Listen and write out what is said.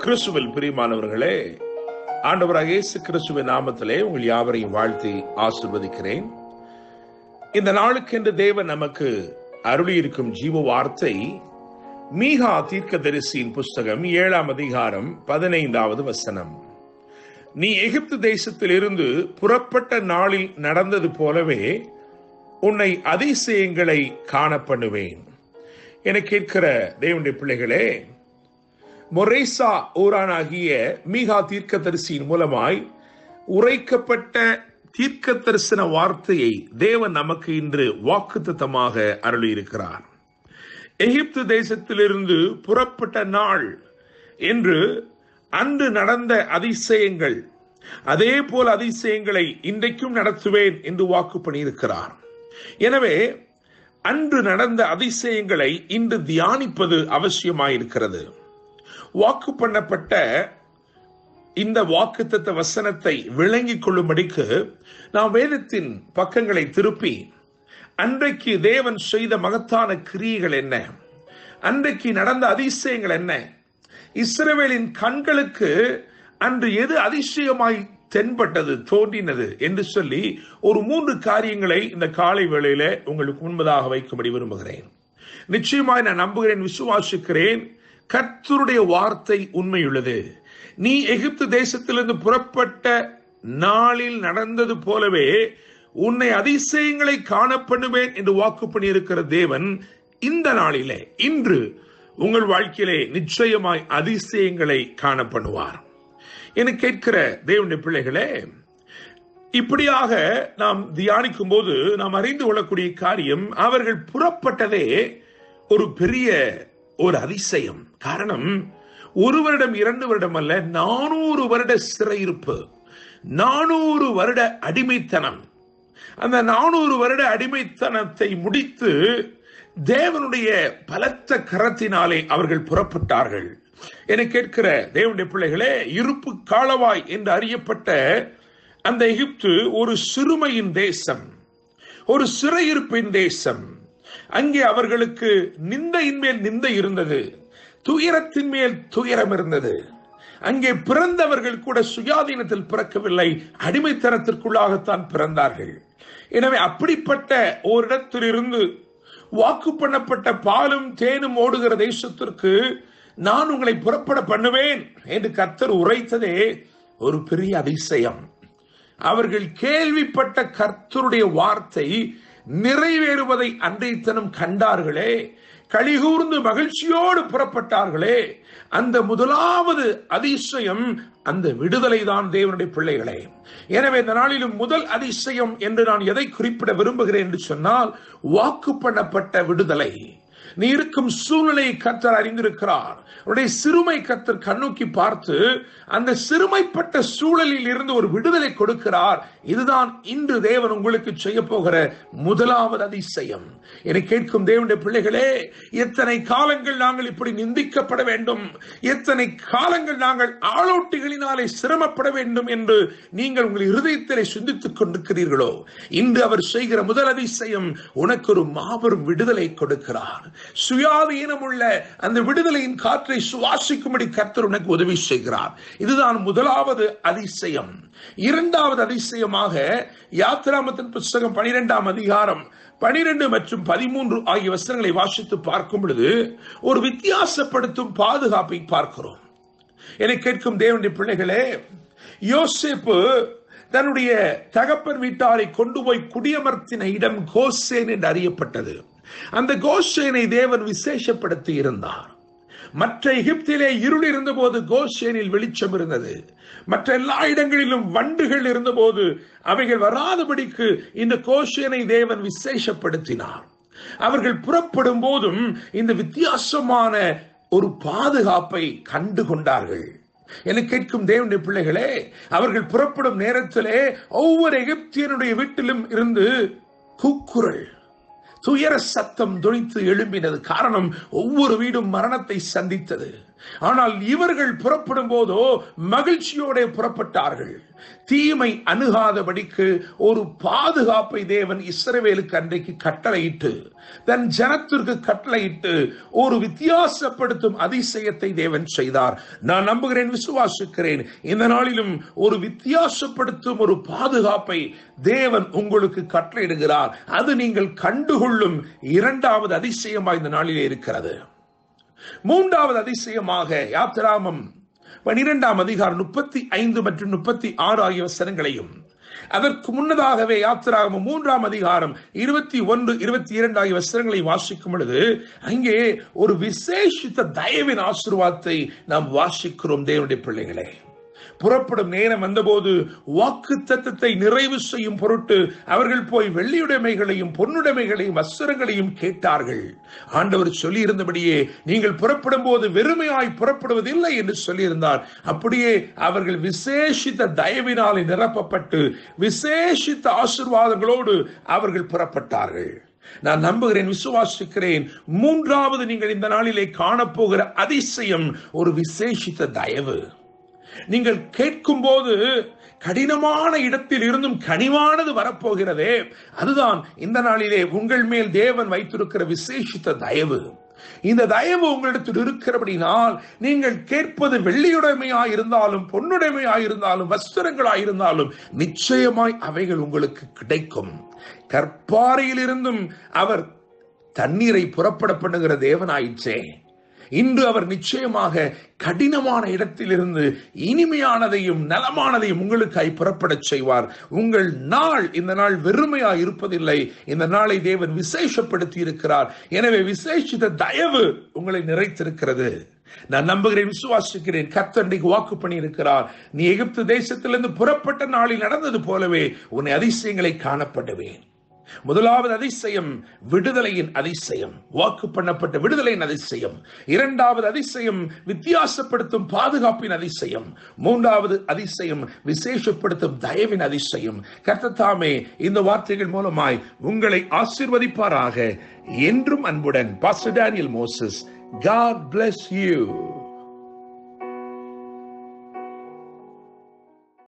கிறிஸ்துவில் பிரியமானவர்களே, ஆண்டவராகிய இயேசு கிறிஸ்துவின் நாமத்திலே உங்கள் யாவரையும் வாழ்த்தி ஆசீர்வதிக்கிறேன். இந்த நாளுக்கென்று தேவன் நமக்கு அருளியிருக்கும் ஜீவ வார்த்தை மீகா தீர்க்கதரிசியின் புஸ்தகம் 7ஆம் அதிகாரம் 15வது வசனம். நீ எகிப்து தேசத்தில் இருந்து புறப்பட்ட நாளில் நடந்தது போலவே உன்னை அதிசயங்களை காண பண்ணுவேன். என கேட்கிற தேவனுடைய பிள்ளைகளே, மொரேசா ஊரானாகிய மீகா தீர்க்கதரிசியின் மூலமாய் உரைக்கப்பட்ட தீர்க்க தரிசன வார்த்தையை தேவன் நமக்கு இன்று வாக்குத்தத்தமாக அருளியிருக்கிறார். எகிப்து தேசத்திலிருந்து புறப்பட்ட நாள் என்று அன்று நடந்த அதிசயங்கள், அதே போல அதிசயங்களை இன்றைக்கும் நடத்துவேன் என்று வாக்கு பண்ணியிருக்கிறார். எனவே அன்று நடந்த அதிசயங்களை இன்று தியானிப்பது அவசியமாயிருக்கிறது. வாக்கு பண்ணப்பட்ட இந்த வாக்குத்தத்த வசனத்தை விளங்கிக் கொள்ளும்படிக்கு நாம் வேதத்தின் பக்கங்களை திருப்பி அன்றைக்கு தேவன் செய்த மகத்தான கிரியைகள் என்ன, அன்றைக்கு நடந்த அதிசயங்கள் என்ன, இஸ்ரவேலின் கண்களுக்கு அன்று எது அதிசயமாய் தென்பட்டது, தோன்றினது என்று சொல்லி ஒரு 3 காரியங்களை இந்த காலை வேளையில உங்களுக்கு முன்பதாக வைக்கும்படி விரும்புகிறேன். நிச்சயமாய் நான் நம்புகிறேன், விசுவாசிக்கிறேன், கர்த்தருடைய வார்த்தை உண்மையுள்ளது. நீ எகிப்து தேசத்திலிருந்து புறப்பட்ட நாளில் நடந்தது போலவே உன்னை அதிசயங்களை காண பண்ணுவேன் என்று வாக்கு பண்ணியிருக்கிற தேவன் இந்த நாளிலே, இன்று உங்கள் வாழ்க்கையிலே நிச்சயமாய் அதிசயங்களை காண பண்ணுவார். என கேட்கிற தேவனுடைய பிள்ளைகளே, இப்படியாக நாம் தியானிக்கும் போது நாம் அறிந்து கொள்ளக்கூடிய காரியம், அவர்கள் புறப்பட்டதே ஒரு பெரிய ஒரு அதிசயம். காரணம், 1 வருடம் 2 வருடம் அல்ல, 400 வருட சிறையிருப்பு, 400 வருட அடிமைத்தனம். அந்த 400 வருட அடிமைத்தனத்தை முடித்து தேவனுடைய பலத்த கரத்தினாலே அவர்கள் புறப்பட்டார்கள். என கேட்கிற தேவனுடைய பிள்ளைகளே, இருப்பு காலவாய் என்று அறியப்பட்ட அந்த எகிப்து ஒரு சிறுமையின் தேசம், ஒரு சிறையிருப்பின் தேசம். அங்கே அவர்களுக்கு நிந்தையின் மேல் நிந்தை இருந்தது, துயரத்தின் மேல் துயரம் இருந்தது. அங்கே பிறந்தவர்கள் கூட சுயாதீனத்தில் பிறக்கவில்லை, அடிமைத்தனத்திற்குள்ளாகத்தான் பிறந்தார்கள். எனவே அப்படிப்பட்ட ஓரிடத்திலிருந்து வாக்கு பண்ணப்பட்ட பாலும் தேனும் ஓடுகிற தேசத்திற்கு நான் உங்களை புறப்பட பண்ணுவேன் என்று கர்த்தர் உரைத்ததே ஒரு பெரிய அதிசயம். அவர்கள் கேள்விப்பட்ட கர்த்தருடைய வார்த்தை நிறைவேறுவதை அன்றைய தினம் கண்டார்களே, களிகூர்ந்து மகிழ்ச்சியோடு புறப்பட்டார்களே. அந்த முதலாவது அதிசயம் அந்த விடுதலை தான் தேவனுடைய பிள்ளைகளே. எனவே இந்த நாளிலும் முதல் அதிசயம் என்று நான் எதை குறிப்பிட விரும்புகிறேன் என்று சொன்னால், வாக்கு பண்ணப்பட்ட விடுதலை. நீ இருக்கும் சூழ்நிலையை கர்த்தர் அறிந்திருக்கிறார். உன்னுடைய சிறுமை கர்த்தர் கண்ணோக்கி பார்த்து அந்த சிறுமைப்பட்ட சூழலில் இருந்து ஒரு விடுதலை கொடுக்கிறார். இதுதான் இன்று தேவன் உங்களுக்கு செய்ய போகிற முதலாவது அதிசயம். என கேட்கும் தேவனுடைய பிள்ளைகளே, எத்தனை காலங்கள் நாங்கள் இப்படி நிந்திக்கப்பட வேண்டும், எத்தனை காலங்கள் நாங்கள் ஆளோட்டிகளினாலே சிரமப்பட வேண்டும் என்று நீங்கள் உங்கள் இருதயத்திலே சிந்தித்துக் கொண்டிருக்கிறீர்களோ, இன்று அவர் செய்கிற முதல் அதிசயம் உனக்கு ஒரு மாபெரும் விடுதலை கொடுக்கிறார். சுயாதீனம் உள்ள அந்த விடுதலையின் காற்றை சுவாசிக்கும்படி கர்த்தர் உனக்கு உதவி செய்கிறார். இதுதான் முதலாவது அதிசயம். இரண்டாவது அதிசயமாக யாத்திராகமத்தின் புத்தகம் 12ஆம் அதிகாரம் 12 மற்றும் 13 ஆகிய வசனங்களை வாசித்து பார்க்கும் பொழுது ஒரு வித்தியாசப்படுத்தும் பாதுகாப்பை பார்க்கிறோம். என கேட்கும் தேவனுடைய பிள்ளைகளே, யோசேப்பு தன்னுடைய தகப்பன் வீட்டாரை கொண்டு போய் குடியமர்த்தின இடம் கோசேன் என்று அறியப்பட்டது. அந்த கோசேனை தேவன் விசேஷப்படுத்தி இருந்தார். மற்ற எகிப்திலே இருள் இருந்த போது கோசேனில் வெளிச்சம் இருந்தது. மற்ற எல்லா இடங்களிலும் வண்டுகள் இருந்த போது அவைகள் வராதபடிக்கு இந்த கோசேனை தேவன் விசேஷப்படுத்தினார். அவர்கள் புறப்படும் போதும் இந்த வித்தியாசமான ஒரு பாதுகாப்பை கண்டு கொண்டார்கள். என கேட்கும் தேவனுடைய பிள்ளைகளே, அவர்கள் புறப்படும் நேரத்திலே ஒவ்வொரு எகிப்தியனுடைய வீட்டிலும் இருந்து கூக்குரல், துயர சத்தம் துணித்து எழும்பினது. காரணம், ஒவ்வொரு வீடும் மரணத்தை சந்தித்தது. ஆனால் இவர்கள் புறப்படும் போதோ மகிழ்ச்சியோட புறப்பட்டார்கள். தீமை அணுகாதபடிக்கு ஒரு பாதுகாப்பை தேவன் இஸ்ரவேலுக்கு அன்றைக்கு கட்டளையிட்டு, தன் ஜனத்திற்கு கட்டளையிட்டு ஒரு வித்தியாசப்படுத்தும் அதிசயத்தை தேவன் செய்தார். நான் நம்புகிறேன், விசுவாசிக்கிறேன், இந்த நாளிலும் ஒரு வித்தியாசப்படுத்தும் ஒரு பாதுகாப்பை தேவன் உங்களுக்கு கட்டளையிடுகிறார். அது நீங்கள் கண்டுகொள்ளும் இரண்டாவது அதிசயமாக இந்த நாளிலே இருக்கிறது. மூன்றாவது அதிசயமாக யாத்திராகமம் 12ஆம் அதிகாரம் 35 மற்றும் 36 ஆகிய வசனங்களையும், அதற்கு முன்னதாகவே யாத்திராகமம் 3ஆம் அதிகாரம் 21, 22 ஆகிய வசனங்களை வாசிக்கும் பொழுது அங்கே ஒரு விசேஷித்த தயவின் ஆசீர்வாதத்தை நாம் வாசிக்கிறோம். தேவனுடைய பிள்ளைகளே, புறப்படும் நேரம் வந்தபோது வாக்குத்தத்தத்தை நிறைவு செய்யும் பொருட்டு அவர்கள் போய் வெள்ளியுடைமைகளையும் பொன்னுடைமைகளையும் வஸ்திரங்களையும் கேட்டார்கள். ஆண்டவர் சொல்லி இருந்தபடியே நீங்கள் புறப்படும் போது வெறுமையாய் புறப்படுவதில்லை என்று சொல்லியிருந்தார். அப்படியே அவர்கள் விசேஷித்த தயவினாலே நிரப்பப்பட்டு விசேஷித்த ஆசீர்வாதங்களோடு அவர்கள் புறப்பட்டார்கள். நான் நம்புகிறேன், விசுவாசிக்கிறேன், மூன்றாவது நீங்கள் இந்த நாளிலே காணப்போகிற அதிசயம் ஒரு விசேஷித்த தயவு. நீங்கள் கேட்கும் போது கடினமான இடத்தில் இருந்தும் கனிவானது வரப்போகிறதே, அதுதான் இந்த நாளிலே உங்கள் மேல் தேவன் வைத்திருக்கிற விசேஷித்த தயவு. இந்த தயவு உங்களிடத்தில் இருக்கிறபடினால் நீங்கள் கேட்பது வெள்ளியுடைமையாய் இருந்தாலும் பொன்னுடைமையாய் இருந்தாலும் வஸ்திரங்களாய் இருந்தாலும் நிச்சயமாய் அவைகள் உங்களுக்கு கிடைக்கும். கற்பாறையில் இருந்தும் அவர் தண்ணீரை புறப்பட பண்ணுகிற தேவனாயிற்றே, இன்று அவர் நிச்சயமாக கடினமான இடத்திலிருந்து இனிமையானதையும் நலமானதையும் உங்களுக்காய் புறப்படச் செய்வார். உங்கள் நாள் இந்த நாள் வெறுமையாய் இருப்பதில்லை. இந்த நாளை தேவன் விசேஷப்படுத்தி இருக்கிறார். எனவே விசேஷித்த தயவு உங்களை நிறைத்திருக்கிறது. நான் நம்புகிறேன், விசுவாசிக்கிறேன், கர்த்தர் வாக்கு பண்ணி இருக்கிறார். நீ எகிப்து தேசத்திலிருந்து புறப்பட்ட நாளில் நடந்தது போலவே உன்னை அதிசயங்களை காணப்படுவேன். முதலாவது அதிசயம் விடுதலையின் அதிசயம், வாக்கு பண்ணப்பட்ட விடுதலையின் அதிசயம். இரண்டாவது அதிசயம் வித்தியாசப்படுத்தும் பாதுகாப்பின் அதிசயம். மூன்றாவது அதிசயம் விசேஷப்படுத்தும் தயவின் அதிசயம். கர்த்தர் தாமே இந்த வார்த்தைகள் மூலமாய் உங்களை ஆசீர்வதிப்பாராக. என்றும் அன்புடன் pastor Daniel Moses. God bless you.